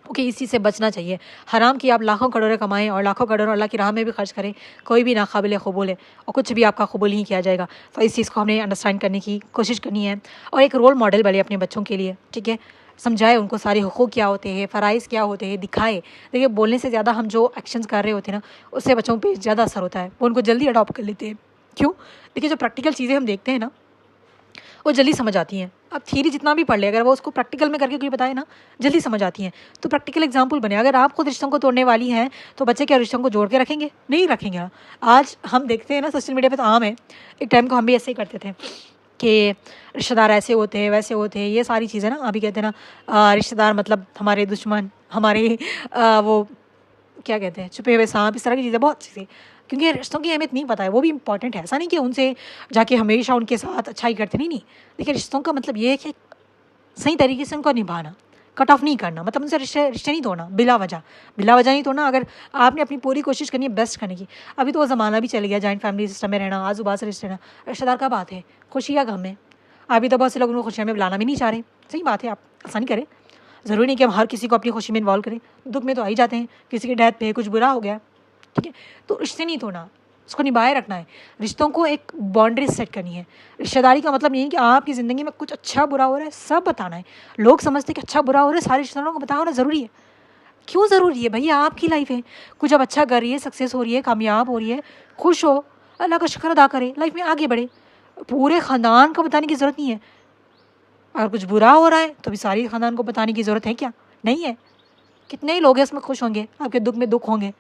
ओके, इसी से बचना चाहिए। हराम की आप लाखों करोड़ों कमाएं और लाखों करोड़ों अल्लाह की राह में भी खर्च करें, कोई भी नाकाबिल कबूल है और कुछ भी आपका कबूल नहीं किया जाएगा। तो इस चीज़ को हमने अंडरस्टैंड करने की कोशिश करनी है, और एक रोल मॉडल बने अपने बच्चों के लिए। ठीक है, समझाए उनको सारे हुकूक क्या होते हैं, फ़राइज़ क्या होते हैं, दिखाए। देखिए, बोलने से ज़्यादा हम जो एक्शंस कर रहे होते हैं ना, उससे बच्चों पे ज़्यादा असर होता है, वो उनको जल्दी अडॉप्ट कर लेते हैं। क्यों? देखिए, जो प्रैक्टिकल चीज़ें हम देखते हैं ना, वो जल्दी समझ आती हैं। अब थ्योरी जितना भी पढ़ ले, अगर वो उसको प्रैक्टिकल में करके कोई बताए ना, जल्दी समझ आती हैं। तो प्रैक्टिकल एग्जांपल बने। अगर आप खुद रिश्तों को तोड़ने वाली हैं, तो बच्चे क्या रिश्तों को जोड़ के रखेंगे? नहीं रखेंगे। आज हम देखते हैं ना, सोशल मीडिया पे तो आम है, एक टाइम को हम भी ऐसे ही करते थे कि रिश्तेदार ऐसे होते हैं, वैसे होते हैं, ये सारी चीज़ें ना। अभी कहते हैं ना, रिश्तेदार मतलब हमारे दुश्मन, हमारे वो क्या कहते हैं, छुपे हुए सांप, इस तरह की चीज़ें, बहुत चीज़ें। क्योंकि रिश्तों की अहमियत नहीं पता है, वो भी इंपॉर्टेंट है। ऐसा नहीं कि उनसे जाके हमेशा उनके साथ अच्छा ही करते, नहीं नहीं। देखिए, रिश्तों का मतलब ये है कि सही तरीके से उनको निभाना, कट ऑफ नहीं करना, मतलब उनसे रिश्ते रिश्ते नहीं तोड़ना बिला वजह, बिला वजह नहीं तोड़ना। अगर आपने अपनी पूरी कोशिश करनी है बेस्ट करने की। अभी तो वो ज़माना भी चल गया जॉइंट फैमिली सिस्टम में रहना, आजू बाजू रिश्ते रहना। रिश्तेदार का बात है, खुशी या गम में। अभी तो बहुत से लोग उनको खुशियों में बुलाना भी नहीं चाह रहे। सही बात है, आप आसानी करें। ज़रूरी नहीं कि हम हर किसी को अपनी खुशी में इन्वॉल्व करें, दुख में तो आ ही जाते हैं, किसी की डेथ पे, कुछ बुरा हो गया। ठीक है, तो रिश्ते नहीं तोड़ना, उसको निभाए रखना है। रिश्तों को एक बाउंड्रीज सेट करनी है। रिश्तेदारी का मतलब नहीं है कि आपकी ज़िंदगी में कुछ अच्छा बुरा हो रहा है सब बताना है। लोग समझते हैं कि अच्छा बुरा हो रहा है सारे रिश्तेदारों को बताना ज़रूरी है। क्यों ज़रूरी है भैया? आपकी लाइफ है, कुछ अब अच्छा कर रही है, सक्सेस हो रही है, कामयाब हो रही है, खुश हो, अल्लाह का शुक्र अदा करें, लाइफ में आगे बढ़े। पूरे ख़ानदान को बताने की ज़रूरत नहीं है। अगर कुछ बुरा हो रहा है तो भी सारी ख़ानदान को बताने की ज़रूरत है क्या? नहीं है। कितने ही लोग हैं इसमें खुश होंगे, आपके दुख में दुख होंगे,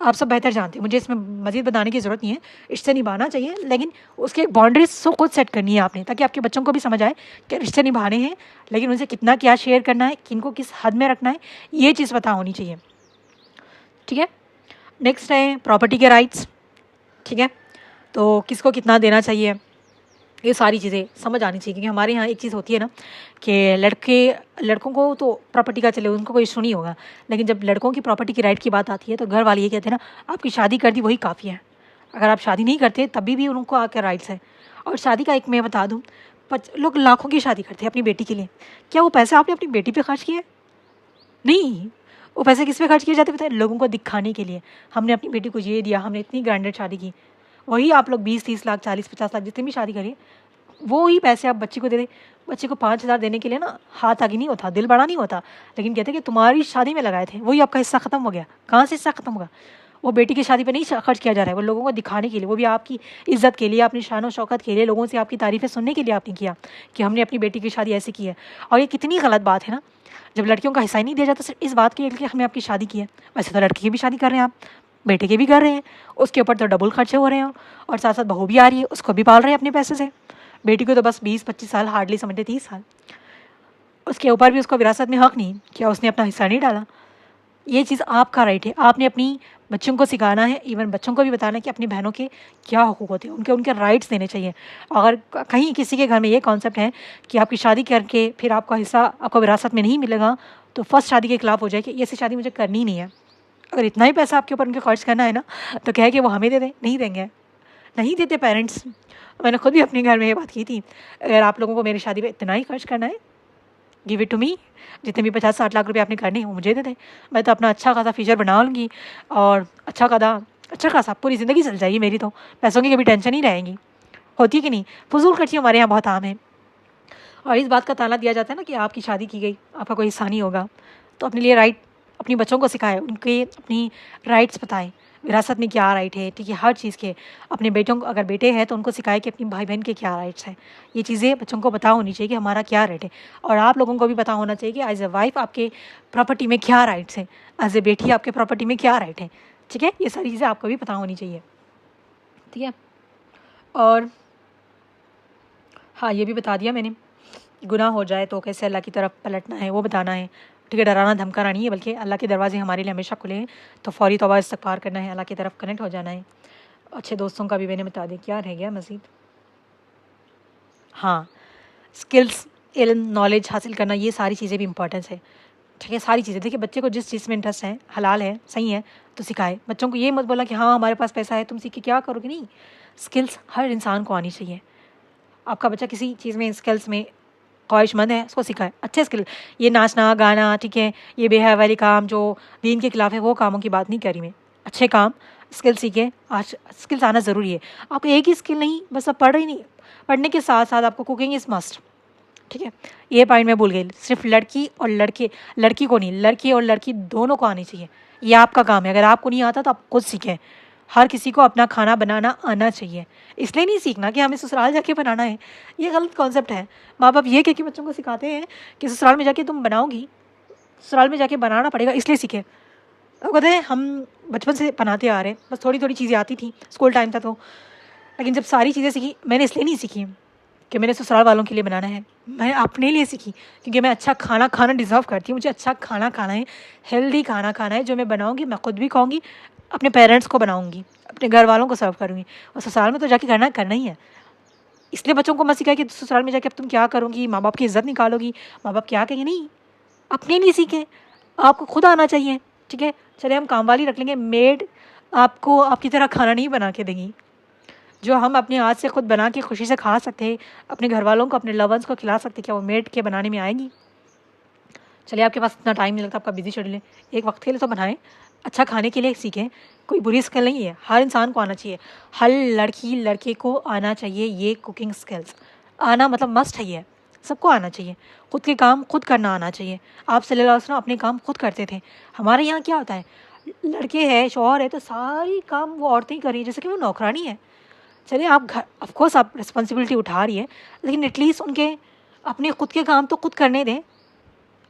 आप सब बेहतर जानते हैं, मुझे इसमें मज़ीद बताने की ज़रूरत नहीं है। रिश्ते निभाना चाहिए, लेकिन उसके एक बाउंड्रीज सो खुद सेट करनी है आपने, ताकि आपके बच्चों को भी समझ आए कि रिश्ते निभाने हैं, लेकिन उनसे कितना क्या शेयर करना है, किनको किस हद में रखना है, ये चीज़ पता होनी चाहिए। ठीक है, नेक्स्ट है प्रॉपर्टी के राइट्स। ठीक है, तो किसको कितना देना चाहिए, ये सारी चीज़ें समझ आनी चाहिए। क्योंकि हमारे यहाँ एक चीज़ होती है ना कि लड़कों को तो प्रॉपर्टी का चले, उनको कोई इशू नहीं होगा, लेकिन जब लड़कों की प्रॉपर्टी की राइट की बात आती है तो घर वाले ये कहते हैं ना, आपकी शादी कर दी वही काफ़ी है। अगर आप शादी नहीं करते तभी भी उनको आकर राइट्स है। और शादी का एक मैं बता दूँ, लोग लाखों की शादी करते हैं अपनी बेटी के लिए। क्या वो पैसे आपने अपनी बेटी पर खर्च किए? नहीं, वो पैसे किस पे खर्च किए जाते हैं? लोगों को दिखाने के लिए, हमने अपनी बेटी को ये दिया, हमने इतनी ग्रैंडेड शादी की। वही आप लोग 20-30 लाख, 40-50 लाख जितनी भी शादी करिए, वो ही पैसे आप बच्ची को दे दें। बच्चे को 5,000 देने के लिए ना हाथ आगे नहीं होता, दिल बड़ा नहीं होता, लेकिन कहते हैं कि तुम्हारी शादी में लगाए थे, वही आपका हिस्सा ख़त्म हो गया। कहाँ से हिस्सा ख़त्म होगा? वो बेटी की शादी पे नहीं खर्च किया जा रहा है, वो लोगों को दिखाने के लिए, वो भी आपकी इज़्ज़त के लिए, अपनी शान और शौकत के लिए, लोगों से आपकी तारीफ़ें सुनने के लिए आपने किया कि हमने अपनी बेटी की शादी ऐसे की है। और ये कितनी गलत बात है ना, जब लड़कियों का हिस्सा ही नहीं दिया जाता सिर्फ इस बात के लिए कि हमने आपकी शादी की है। वैसे तो लड़की की भी शादी कर रहे हैं आप, बेटे के भी कर रहे हैं, उसके ऊपर तो डबल खर्चे हो रहे हैं, और साथ साथ बहू भी आ रही है, उसको भी पाल रहे हैं अपने पैसे से। बेटी को तो बस 20-25 साल, हार्डली समझते 30 साल, उसके ऊपर भी उसको विरासत में हक नहीं। क्या उसने अपना हिस्सा नहीं डाला? ये चीज़ आपका राइट है, आपने अपनी बच्चों को सिखाना है, इवन बच्चों को भी बताना है कि अपनी बहनों के क्या हुकूक होते हैं, उनके राइट्स देने चाहिए। अगर कहीं किसी के घर में ये कॉन्सेप्ट है कि आपकी शादी करके फिर आपका हिस्सा आपको विरासत में नहीं मिलेगा, तो फर्स्ट शादी के खिलाफ हो जाए कि ये शादी मुझे करनी नहीं है। अगर इतना ही पैसा आपके ऊपर उनके खर्च करना है ना, तो क्या है कि वो हमें दे दें, नहीं देंगे, नहीं देते पेरेंट्स। मैंने खुद भी अपने घर में ये बात की थी, अगर आप लोगों को मेरी शादी पे इतना ही खर्च करना है, गिव इट टू मी, जितने भी 50-60 लाख रुपए आपने करने हैं वो मुझे दे दें, मैं तो अपना अच्छा खासा फ्यूचर बना लूँगी, और अच्छा खासा पूरी ज़िंदगी चल जाएगी मेरी, तो पैसों की कभी टेंशन नहीं रहेगी। होती है कि नहीं? फजूल खर्ची हमारे यहाँ बहुत आम है, और इस बात का ताना दिया जाता है ना कि आपकी शादी की गई, आपका कोई हिस्सा नहीं होगा। तो अपने लिए राइट अपने बच्चों को सिखाएं, उनके अपनी राइट्स बताएं, विरासत में क्या राइट है। ठीक है, हर चीज़ के अपने बेटों को, अगर बेटे हैं तो उनको सिखाएं कि अपनी भाई बहन के क्या राइट्स हैं। ये चीज़ें बच्चों को पता होनी चाहिए कि हमारा क्या राइट है, और आप लोगों को भी पता होना चाहिए कि एज ए वाइफ आपके प्रॉपर्टी में क्या राइट्स हैं, एज ए बेटी आपके प्रॉपर्टी में क्या राइट है। ठीक है, ये सारी चीज़ें आपको भी पता होनी चाहिए, ठीक है। और हाँ, ये भी बता दिया मैंने, गुनाह हो जाए तो कैसे अल्लाह की तरफ पलटना है वो बताना है, ठीक है। डराना धमकाना नहीं है, बल्कि अल्लाह के दरवाजे हमारे लिए हमेशा खुले हैं, तो फ़ौरी तौबा इस्तग़फ़ार करना है, अल्लाह की तरफ कनेक्ट हो जाना है। अच्छे दोस्तों का भी मैंने बता दिया। क्या रह गया मज़ीद? हाँ, स्किल्स, इल्म, नॉलेज हासिल करना, ये सारी चीज़ें भी इंपॉर्टेंस है, ठीक है। सारी चीज़ें देखिए, बच्चे को जिस चीज़ में इंटरेस्ट है, हलाल है, सही है, तो सिखाए। बच्चों को ये मत बोला कि हाँ हमारे पास पैसा है, तुम सीख के क्या करोगे, नहीं। स्किल्स हर इंसान को आनी चाहिए। आपका बच्चा किसी चीज़ में, स्किल्स में ख्वाहिशमंद है, उसको सिखाए अच्छे स्किल। ये नाचना गाना, ठीक है, ये बेहया वाले काम जो दीन के खिलाफ है, वो कामों की बात नहीं कर रही मैं। अच्छे काम, स्किल सीखे। आज स्किल्स आना ज़रूरी है। आपको एक ही स्किल नहीं, बस आप पढ़ रही नहीं, पढ़ने के साथ साथ आपको कुकिंग इज़ मस्ट, ठीक है। ये पॉइंट मैं भूल गई, सिर्फ लड़की और लड़के, लड़की को नहीं, लड़की और लड़की दोनों को आनी चाहिए। ये आपका काम है, अगर आपको नहीं आता तो आप खुद सीखें। हर किसी को अपना खाना बनाना आना चाहिए। इसलिए नहीं सीखना कि हमें ससुराल जाके बनाना है, ये गलत कॉन्सेप्ट है। माँ बाप ये कह के बच्चों को सिखाते हैं कि ससुराल में जाके तुम बनाओगी, ससुराल में जाके बनाना पड़ेगा, इसलिए सीखे। अब कहते हैं हम बचपन से बनाते आ रहे हैं, बस थोड़ी थोड़ी चीज़ें आती थी, स्कूल टाइम था तो। लेकिन जब सारी चीज़ें सीखी, मैंने इसलिए नहीं सीखी कि मैंने ससुराल वालों के लिए बनाना है, मैं अपने लिए सीखी, क्योंकि मैं अच्छा खाना खाना डिज़र्व करती हूँ। मुझे अच्छा खाना खाना है, हेल्दी खाना खाना है, जो मैं बनाऊँगी, मैं खुद भी खाऊँगी, अपने पेरेंट्स को बनाऊँगी, अपने घर वालों को सर्व करूँगी। और ससुराल में तो जाके करना ही है। इसलिए बच्चों को मत सिखाए कि ससुराल में जाके अब तुम क्या करोगी, माँ बाप की इज़्ज़त निकालोगी, माँ बाप क्या कहेंगे, नहीं। अपने लिए सीखें, आपको खुद आना चाहिए, ठीक है। चलिए हम काम वाली रख लेंगे, मेड आपको आपकी तरह खाना नहीं बना के देगी। जो हम अपने हाथ से खुद बना के खुशी से खा सकते हैं, अपने घर वालों को, अपने लवर्स को खिला सकते हैं, क्या वो मेड के बनाने में आएगी? चलिए आपके पास इतना टाइम नहीं लगता, आपका बिजी शेड्यूल है, एक वक्त के लिए तो बनाएं, अच्छा खाने के लिए सीखें। कोई बुरी स्किल नहीं है, हर इंसान को आना चाहिए, हर लड़की लड़के को आना चाहिए। ये कुकिंग स्किल्स आना मतलब मस्ट है, ये सबको आना चाहिए। खुद के काम खुद करना आना चाहिए। आप सल्लल्लाहु अलैहि वसल्लम अपने काम खुद करते थे। हमारे यहाँ क्या होता है, लड़के हैं, शौहर है, तो सारी काम वो औरतें ही कर रही है, जैसे कि वो नौकरानी है। चलिए आप घर, ऑफकोर्स आप रिस्पॉन्सिबिलिटी उठा रही है, लेकिन एटलीस्ट उनके अपने खुद के काम तो खुद करने दें,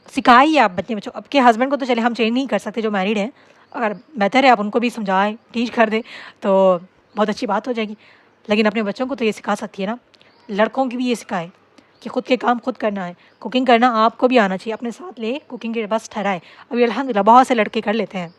सिखाइए आप बच्चे बच्चों। आपके हस्बैंड को तो चले हम चेंज नहीं कर सकते जो मैरिड है, अगर बेहतर है आप उनको भी समझाएं, टीच कर दें, तो बहुत अच्छी बात हो जाएगी। लेकिन अपने बच्चों को तो ये सिखा सकती है ना, लड़कों की भी ये सिखाए कि खुद के काम खुद करना है। कुकिंग करना आपको भी आना चाहिए, अपने साथ ले कुकिंग के बस ठहराए। अभी अल्हम्दुलिल्लाह बहुत से लड़के कर लेते हैं,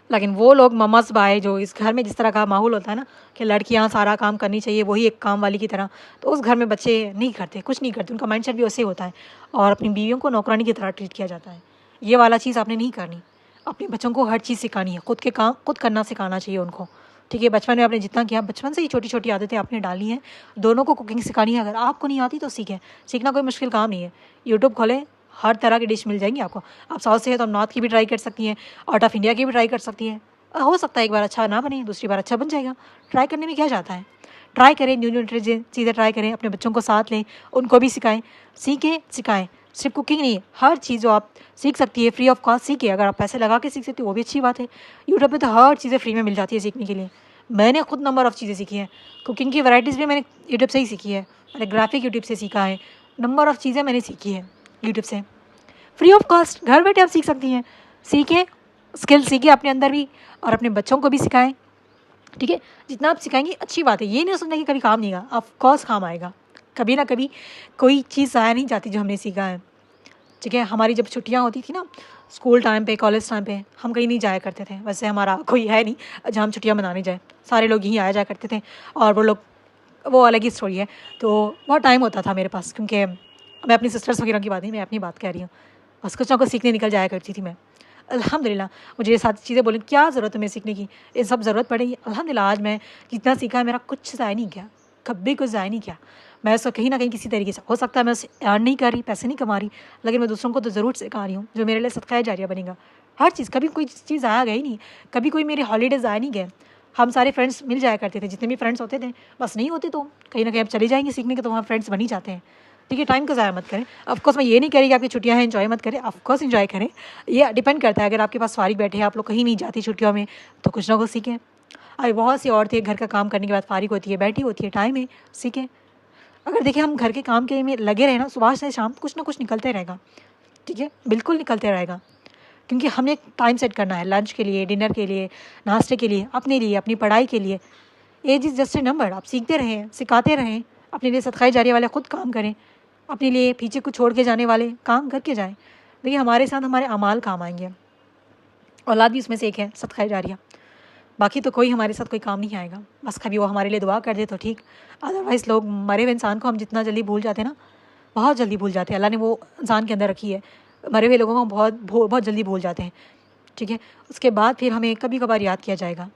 लेकिन वो लोग मम्मास बाय जो इस घर में जिस तरह का माहौल होता है ना कि लड़कियां सारा काम करनी चाहिए, वही एक काम वाली की तरह, तो उस घर में बच्चे नहीं करते, कुछ नहीं करते, उनका माइंडसेट भी वैसे होता है और अपनी बीवियों को नौकरानी की तरह ट्रीट किया जाता है। ये वाला चीज़ आपने नहीं करनी। अपने बच्चों को हर चीज़ सिखानी है, खुद के काम खुद करना सिखाना चाहिए उनको, ठीक है। बचपन में आपने जितना किया, बचपन से ही छोटी छोटी आदतें आपने डाली हैं। दोनों को कुकिंग सिखानी है। अगर आपको नहीं आती तो सीखें, सीखना कोई मुश्किल काम नहीं है। यूट्यूब खोलें, हर तरह की डिश मिल जाएंगी आपको। आप साउथ से है तो आप नॉर्थ की भी ट्राई कर सकती हैं, आउट ऑफ इंडिया की भी ट्राई कर सकती हैं। हो सकता है एक बार अच्छा ना बने, दूसरी बार अच्छा बन जाएगा। ट्राई करने में क्या जाता है, ट्राई करें, न्यू न्यू चीज़ें ट्राई करें, अपने बच्चों को साथ लें, उनको भी सिखाएं, सीखें सिखाएं। सिर्फ कुकिंग नहीं, हर चीज़ जो आप सीख सकती है फ्री ऑफ कॉस्ट सीखिए। अगर आप पैसे लगा के सीख सकती हो वो भी अच्छी बात है। यूट्यूब पे तो हर चीज़ें फ्री में मिल जाती है सीखने के लिए। मैंने खुद नंबर ऑफ़ चीज़ें सीखी हैं, कुकिंग की वैराइटीज़ भी मैंने यूट्यूब से ही सीखी है, मैंने ग्राफिक यूट्यूब से सीखा है, नंबर ऑफ़ चीज़ें मैंने सीखी है यूट्यूब से, फ्री ऑफ कॉस्ट। घर बैठे आप सीख सकती हैं, सीखें, स्किल सीखें अपने अंदर भी और अपने बच्चों को भी सिखाएं, ठीक है। जितना आप सिखाएंगी अच्छी बात है, ये नहीं सोचना कि कभी काम नहीं आएगा, ऑफ कोर्स काम आएगा। कभी ना कभी कोई चीज़ ज़ाया नहीं जाती जो हमने सीखा है, ठीक है। हमारी जब छुट्टियां होती थी ना, स्कूल टाइम पे, कॉलेज टाइम पे, हम कहीं नहीं जाया करते थे। वैसे हमारा कोई है नहीं जहाँ हम छुट्टियां मनाने जाए, सारे लोग यहीं आया जाया करते थे और वो लोग, वो अलग ही स्टोरी है। तो बहुत टाइम होता था मेरे पास, क्योंकि मैं अपनी सिस्टर्स वगैरह की बात नहीं, मैं अपनी बात कह रही हूँ, बस कुछ ना कुछ सीखने निकल जाया करती थी मैं। अल्हम्दुलिल्लाह मुझे ये सारी चीज़ें बोलें क्या ज़रूरत है मैं सीखने की, ये सब ज़रूरत पड़ेगी। अल्हम्दुलिल्लाह आज मैं जितना सीखा है मेरा कुछ ज़ाया नहीं किया, कभी कुछ ज़ाया नहीं किया। मैं उसको कहीं ना कहीं किसी तरीके से, हो सकता है मैं उसे अर्न नहीं कर रही, पैसे नहीं कमा रही, लेकिन मैं दूसरों को तो ज़रूर सिखा रही हूँ, जो मेरे लिए सदका जारिया बनेगा। हर चीज़, कभी कोई चीज़ ज़ाया गई नहीं, कभी कोई मेरे हॉलीडेज ज़ाया नहीं गए। हम सारे फ्रेंड्स मिल जाया करते थे, जितने भी फ्रेंड्स होते थे, बस नहीं होते तो कहीं ना कहीं अब चले जाएंगे सीखने के, तो वहाँ फ्रेंड्स बन ही जाते हैं, ठीक है। टाइम को ज़ाया मत करें। ऑफकोर्स मैं ये नहीं कह रही कि आपकी छुट्टियाँ हैं एंजॉय मत करें, ऑफकोर्स एंजॉय करें, ये डिपेंड करता है। अगर आपके पास फारिग बैठे हैं, आप लोग कहीं नहीं जाती छुट्टियों में, तो कुछ ना कुछ सीखें। अभी बहुत सी औरतें घर का काम करने के बाद फारिग होती है, बैठी होती है, टाइम है, सीखें। अगर देखिए हम घर के काम के में लगे रहे ना, सुबह से शाम कुछ ना कुछ निकलते रहेगा, ठीक है, बिल्कुल निकलते रहेगा। क्योंकि हमें एक टाइम सेट करना है लंच के लिए, डिनर के लिए, नाश्ते के लिए, अपने लिए, अपनी पढ़ाई के लिए। Age is just a number. आप सीखते रहें, सिखाते रहें, अपने लिए सदका जारिया वाले ख़ुद काम करें, अपने लिए पीछे कुछ छोड़ के जाने वाले काम करके जाएँ। देखिए हमारे साथ हमारे अमाल काम आएंगे, औलाद भी उसमें से एक है सदका जारिया। बाकी तो कोई हमारे साथ कोई काम नहीं आएगा, बस कभी वो हमारे लिए दुआ कर दे तो ठीक। अदरवाइज़ लोग मरे हुए इंसान को हम जितना जल्दी भूल जाते हैं ना, बहुत जल्दी भूल जाते हैं। अल्लाह ने वो इंसान के अंदर रखी है, मरे हुए लोगों को बहुत जल्दी भूल जाते हैं, ठीक है। उसके बाद फिर हमें कभी कभार याद किया जाएगा।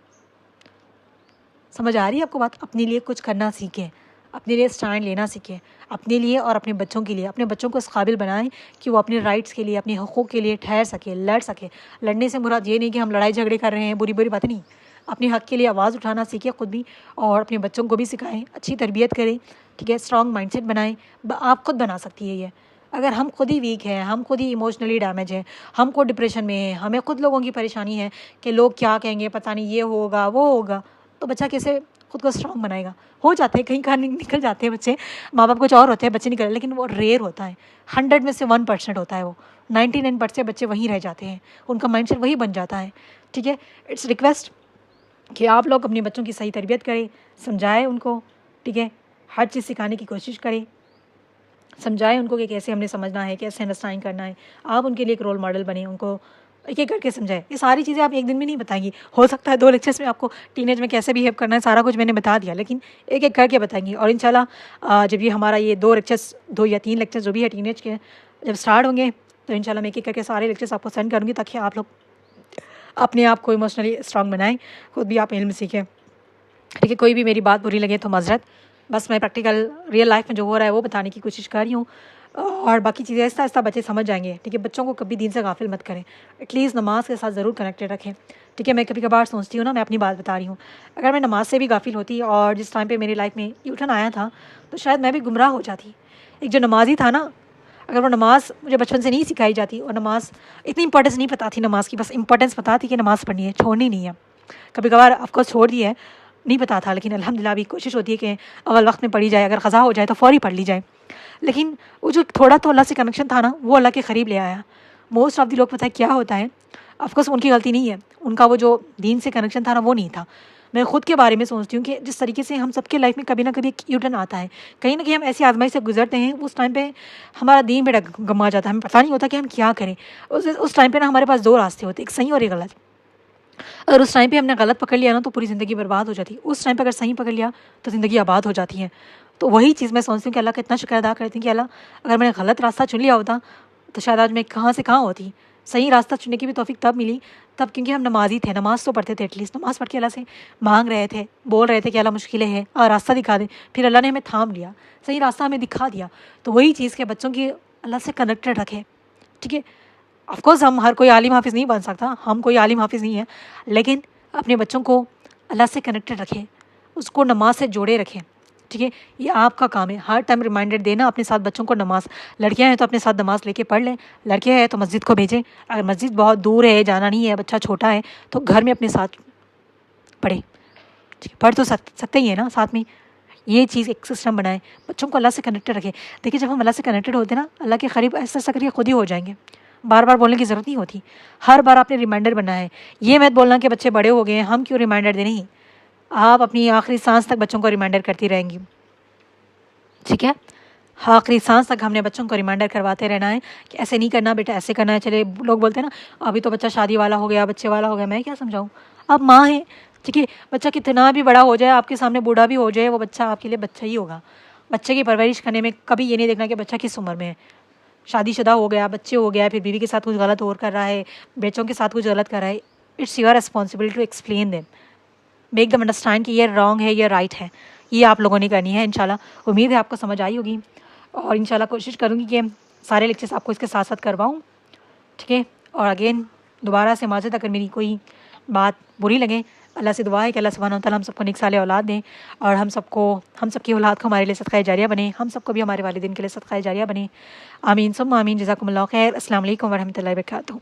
समझ आ रही है आपको बात? अपने लिए कुछ करना सीखें, अपने लिए स्टैंड लेना सीखें, अपने लिए और अपने बच्चों के लिए। अपने बच्चों को इस काबिल बनाएं कि वो अपने राइट्स के लिए, अपने हक़ूक़ के लिए ठहर सके, लड़ सके। लड़ने से मुराद ये नहीं कि हम लड़ाई झगड़े कर रहे हैं, बुरी बुरी बातें नहीं। अपने हक़ के लिए आवाज़ उठाना सीखें ख़ुद भी, और अपने बच्चों को भी सिखाएं, अच्छी तरबियत करें, ठीक है। स्ट्रॉन्ग माइंडसेट बनाएं। आप खुद बना सकती है ये। अगर हम खुद ही वीक हैं, हम खुद ही इमोशनली डैमेज हैं, हम खुद डिप्रेशन में हैं, हमें खुद लोगों की परेशानी है कि लोग क्या कहेंगे, पता नहीं ये होगा वो होगा, तो बच्चा कैसे खुद को स्ट्रॉन्ग बनाएगा? हो जाते हैं कहीं कहाँ निकल जाते हैं बच्चे, माँ बाप कुछ और होते हैं, बच्चे निकल, लेकिन वो रेयर होता है। 100 में से 1% होता है वो। 99% बच्चे वहीं रह जाते हैं, उनका माइंडसेट वही बन जाता है, ठीक है। इट्स रिक्वेस्ट कि आप लोग अपने बच्चों की सही तरबियत करें, समझाएं उनको, ठीक है। हर चीज़ सिखाने की कोशिश करें, समझाएं उनको कि कैसे हमने समझना है, कैसे अंडरस्टैंड करना है। आप उनके लिए एक रोल मॉडल बने, उनको एक एक करके समझाएं। ये सारी चीज़ें आप एक दिन में नहीं बताएंगी। हो सकता है 2 लेक्चर्स में आपको टीनेज में कैसे बिहेव करना है सारा कुछ मैंने बता दिया, लेकिन एक एक करके बताएंगी। और इंशाल्लाह जब ये हमारा ये 2 या 3 लेक्चर्स जो भी है टीनेज के जब स्टार्ट होंगे, तो इंशाल्लाह मैं एक एक करके सारे लेक्चर्स आपको सेंड करूँगी, ताकि आप लोग अपने आप को इमोशनली स्ट्रॉन्ग बनाएं, खुद भी आप इल्म सीखें, ठीक है। कोई भी मेरी बात बुरी लगे तो माजरत, बस मैं प्रैक्टिकल रियल लाइफ में जो हो रहा है वो बताने की कोशिश कर रही हूँ, और बाकी चीज़ें आहिस्ता आहिस्ता बच्चे समझ जाएंगे, ठीक है। बच्चों को कभी दीन से गाफिल मत करें, एटलीस्ट नमाज के साथ ज़रूर कनेक्टेड रखें, ठीक है। मैं कभी कभार सोचती हूँ ना, मैं अपनी बात बता रही हूँ, अगर मैं नमाज से भी गाफिल होती और जिस टाइम पे मेरी लाइफ में यूटर्न आया था, तो शायद मैं भी गुमराह हो जाती। एक जो नमाज़ी था ना, अगर वो नमाज़ मुझे बचपन से नहीं सिखाई जाती, और नमाज़ इतनी इंपॉर्टेंस नहीं पता थी नमाज़ की, बस इंपॉर्टेंस पता थी कि नमाज़ पढ़नी है, छोड़नी नहीं है। कभी कभार ऑफकोर्स छोड़ दी है, नहीं पता था, लेकिन अल्हम्दुलिल्लाह अभी कोशिश होती है कि अव्वल वक्त में पढ़ी जाए, अगर क़ज़ा हो जाए तो फ़ौरी पढ़ ली जाए। लेकिन वो जो थोड़ा तो अल्लाह से कनेक्शन था ना, वो अल्लाह के करीब ले आया। मोस्ट ऑफ द लोग पता है क्या होता है, ऑफकोर्स उनकी गलती नहीं है, उनका वो जो दीन से कनेक्शन था ना वो नहीं था। मैं ख़ुद के बारे में सोचती हूँ कि जिस तरीके से हम सबके लाइफ में कभी ना कभी एक यूटर्न आता है, कहीं ना कहीं हम ऐसी आजमाइश से गुजरते हैं, उस टाइम पे हमारा दीन बेड़ा गमा जाता है, हमें पता नहीं होता कि हम क्या करें। उस टाइम पे ना हमारे पास 2 रास्ते होते, एक सही और एक गलत। अगर उस टाइम पे हमने गलत पकड़ लिया ना, तो पूरी ज़िंदगी बर्बाद हो जाती है। उस टाइम पे अगर सही पकड़ लिया तो ज़िंदगी आबाद हो जाती है। तो वही चीज़ मैं सोचती हूँ कि अल्लाह का इतना शुक्र अदा करती हूँ कि अल्लाह, अगर मैंने गलत रास्ता चुन लिया होता तो शायद आज मैं कहाँ से कहाँ होती। सही रास्ता चुनने की भी तौफीक तब मिली तब क्योंकि हम नमाज़ी थे, नमाज़ तो पढ़ते थे, एटलीस्ट नमाज़ पढ़ के अल्लाह से मांग रहे थे, बोल रहे थे कि अल्लाह मुश्किलें हैं और रास्ता दिखा दे। फिर अल्लाह ने हमें थाम लिया, सही रास्ता हमें दिखा दिया। तो वही चीज़ के बच्चों की अल्लाह से कनेक्टेड रखें, ठीक है। ऑफकोर्स हम हर कोई आलिम हाफिज़ नहीं बन सकता, हम कोई आलिम हाफिज़ नहीं है, लेकिन अपने बच्चों को अल्लाह से कनेक्टेड रखें, उसको नमाज से जोड़े रखें, ठीक है। ये आपका काम है, हर टाइम रिमाइंडर देना अपने साथ बच्चों को नमाज। लड़कियां हैं तो अपने साथ नमाज लेके पढ़ लें, लड़के हैं तो मस्जिद को भेजें। अगर मस्जिद बहुत दूर है, जाना नहीं है, बच्चा छोटा है, तो घर में अपने साथ पढ़े, ठीक है। पढ़ तो सकते ही है ना साथ में। ये चीज़ एक सिस्टम बनाएं, बच्चों को अल्लाह से कनेक्टेड रखें। देखिए जब हम अल्लाह से कनेक्टेड होते हैं ना, अल्लाह के करीब ऐसा ऐसा करके खुद ही हो जाएंगे, बार बार बोलने की ज़रूरत नहीं होती। हर बार आपने रिमाइंडर बनना है। ये मत बोलना कि बच्चे बड़े हो गए हैं, हम क्यों रिमाइंडर दें। नहीं, आप अपनी आखिरी सांस तक बच्चों को रिमाइंडर करती रहेंगी, ठीक है। आखिरी सांस तक हमने बच्चों को रिमाइंडर करवाते रहना है कि ऐसे नहीं करना बेटा, ऐसे करना है। चले लोग बोलते हैं ना अभी तो बच्चा शादी वाला हो गया, बच्चे वाला हो गया, मैं क्या समझाऊँ। आप माँ हैं, ठीक है। बच्चा कितना भी बड़ा हो जाए, आपके सामने बूढ़ा भी हो जाए, वो बच्चा आपके लिए बच्चा ही होगा। बच्चे की परवरिश करने में कभी ये नहीं देखना कि बच्चा किस उम्र में है। शादीशुदा हो गया, बच्चे हो गया, फिर बीवी के साथ कुछ गलत और कर रहा है, बच्चों के साथ कुछ गलत कर रहा है, it's your responsibility to explain them, make them understand कि ये रॉन्ग है, ये राइट है। ये आप लोगों ने करनी है। इंशाल्लाह उम्मीद है आपको समझ आई होगी, और इंशाल्लाह कोशिश करूँगी कि सारे लेक्चर्स आपको इसके साथ साथ करवाऊँ, ठीक है। और अगेन दोबारा से माज़रत अगर मेरी कोई बात बुरी लगे, अल्लाह से दुआ है कि अल्लाह सुब्हानहू व तआला हम सबको नेक सालेह औलाद दें, और हम सबकी औलाद को हमारे लिए सदका जारिया बने, हम सबको भी हमारे वालिदैन के लिए सदका जारिया बने। आमीन सुम्मा आमीन। जज़ाकुमुल्लाह खैर। अस्सलाम वालेकुम व रहमतुल्लाहि व बरकातुहू।